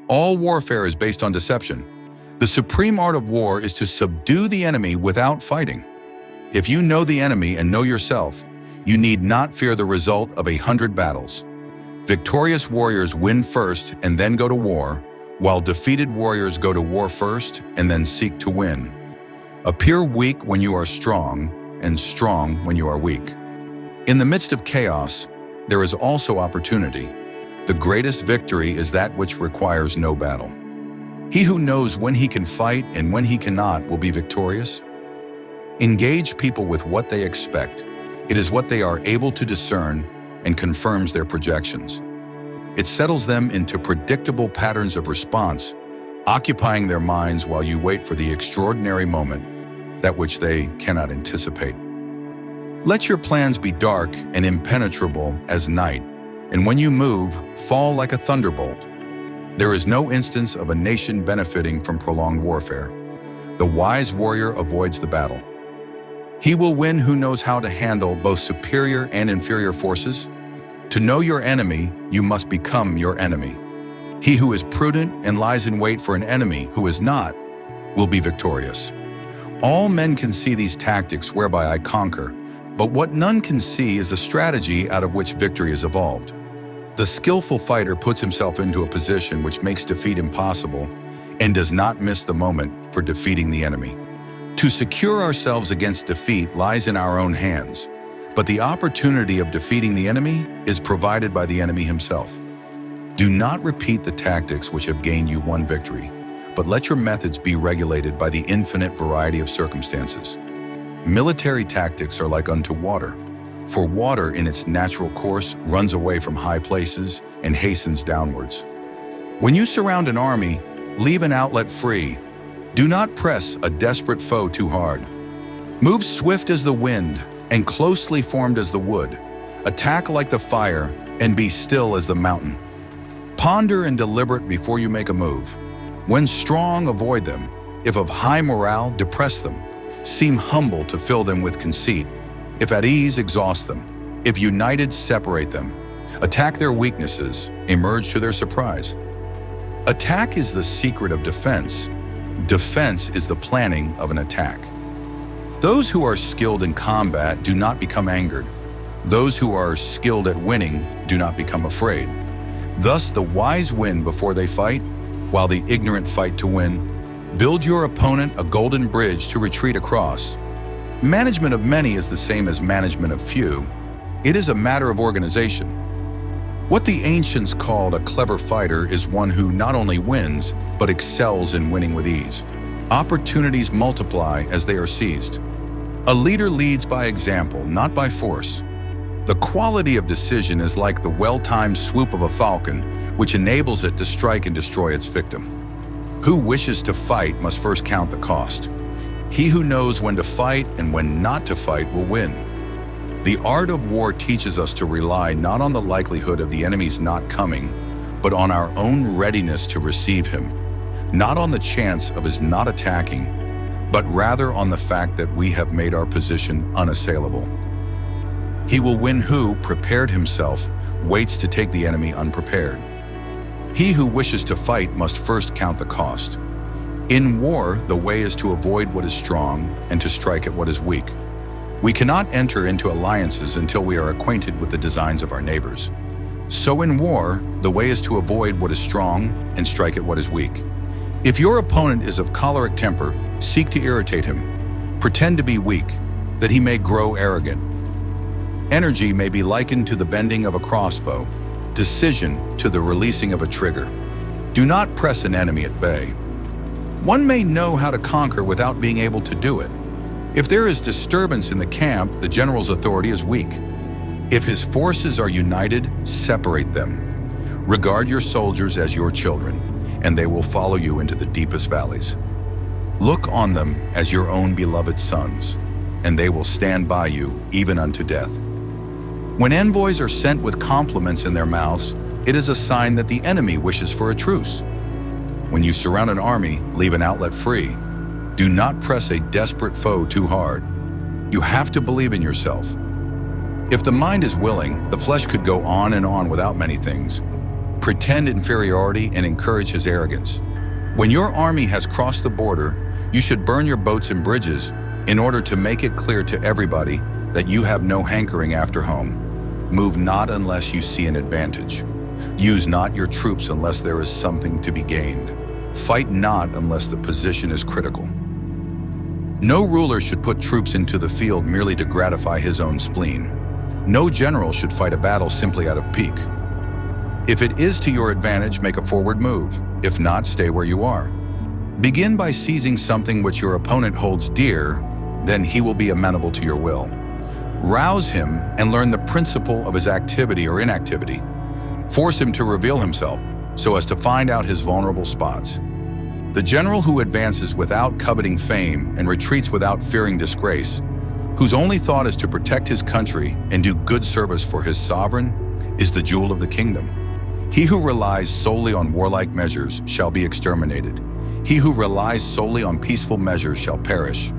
All warfare is based on deception. The supreme art of war is to subdue the enemy without fighting. If you know the enemy and know yourself, you need not fear the result of 100 battles. Victorious warriors win first and then go to war, while defeated warriors go to war first and then seek to win. Appear weak when you are strong, and strong when you are weak. In the midst of chaos, there is also opportunity. The greatest victory is that which requires no battle. He who knows when he can fight and when he cannot will be victorious. Engage people with what they expect. It is what they are able to discern and confirms their projections. It settles them into predictable patterns of response, occupying their minds while you wait for the extraordinary moment, that which they cannot anticipate. Let your plans be dark and impenetrable as night, and when you move, fall like a thunderbolt. There is no instance of a nation benefiting from prolonged warfare. The wise warrior avoids the battle. He will win who knows how to handle both superior and inferior forces. To know your enemy, you must become your enemy. He who is prudent and lies in wait for an enemy who is not, will be victorious. All men can see these tactics whereby I conquer, but what none can see is a strategy out of which victory is evolved. The skillful fighter puts himself into a position which makes defeat impossible and does not miss the moment for defeating the enemy. To secure ourselves against defeat lies in our own hands, but the opportunity of defeating the enemy is provided by the enemy himself. Do not repeat the tactics which have gained you one victory, but let your methods be regulated by the infinite variety of circumstances. Military tactics are like unto water, for water in its natural course runs away from high places and hastens downwards. When you surround an army, leave an outlet free. Do not press a desperate foe too hard. Move swift as the wind and closely formed as the wood. Attack like the fire and be still as the mountain. Ponder and deliberate before you make a move. When strong, avoid them. If of high morale, depress them. Seem humble to fill them with conceit. If at ease, exhaust them. If united, separate them. Attack their weaknesses, emerge to their surprise. Attack is the secret of defense. Defense is the planning of an attack. Those who are skilled in combat do not become angered. Those who are skilled at winning do not become afraid. Thus the wise win before they fight, while the ignorant fight to win. Build your opponent a golden bridge to retreat across. Management of many is the same as management of few. It is a matter of organization. What the ancients called a clever fighter is one who not only wins, but excels in winning with ease. Opportunities multiply as they are seized. A leader leads by example, not by force. The quality of decision is like the well-timed swoop of a falcon, which enables it to strike and destroy its victim. Who wishes to fight must first count the cost. He who knows when to fight and when not to fight will win. The art of war teaches us to rely not on the likelihood of the enemy's not coming, but on our own readiness to receive him, not on the chance of his not attacking, but rather on the fact that we have made our position unassailable. He will win who, prepared himself, waits to take the enemy unprepared. He who wishes to fight must first count the cost. In war, the way is to avoid what is strong and to strike at what is weak. We cannot enter into alliances until we are acquainted with the designs of our neighbors. So in war, the way is to avoid what is strong and strike at what is weak. If your opponent is of choleric temper, seek to irritate him. Pretend to be weak, that he may grow arrogant. Energy may be likened to the bending of a crossbow, decision to the releasing of a trigger. Do not press an enemy at bay. One may know how to conquer without being able to do it. If there is disturbance in the camp, the general's authority is weak. If his forces are united, separate them. Regard your soldiers as your children, and they will follow you into the deepest valleys. Look on them as your own beloved sons, and they will stand by you even unto death. When envoys are sent with compliments in their mouths, it is a sign that the enemy wishes for a truce. When you surround an army, leave an outlet free. Do not press a desperate foe too hard. You have to believe in yourself. If the mind is willing, the flesh could go on and on without many things. pretend inferiority and encourage his arrogance. When your army has crossed the border, you should burn your boats and bridges in order to make it clear to everybody that you have no hankering after home. Move not unless you see an advantage. Use not your troops unless there is something to be gained. Fight not unless the position is critical. No ruler should put troops into the field merely to gratify his own spleen. No general should fight a battle simply out of pique. If it is to your advantage, make a forward move. If not, stay where you are. Begin by seizing something which your opponent holds dear, then he will be amenable to your will. Rouse him and learn the principle of his activity or inactivity. Force him to reveal himself so as to find out his vulnerable spots. The general who advances without coveting fame and retreats without fearing disgrace, whose only thought is to protect his country and do good service for his sovereign, is the jewel of the kingdom. He who relies solely on warlike measures shall be exterminated. He who relies solely on peaceful measures shall perish.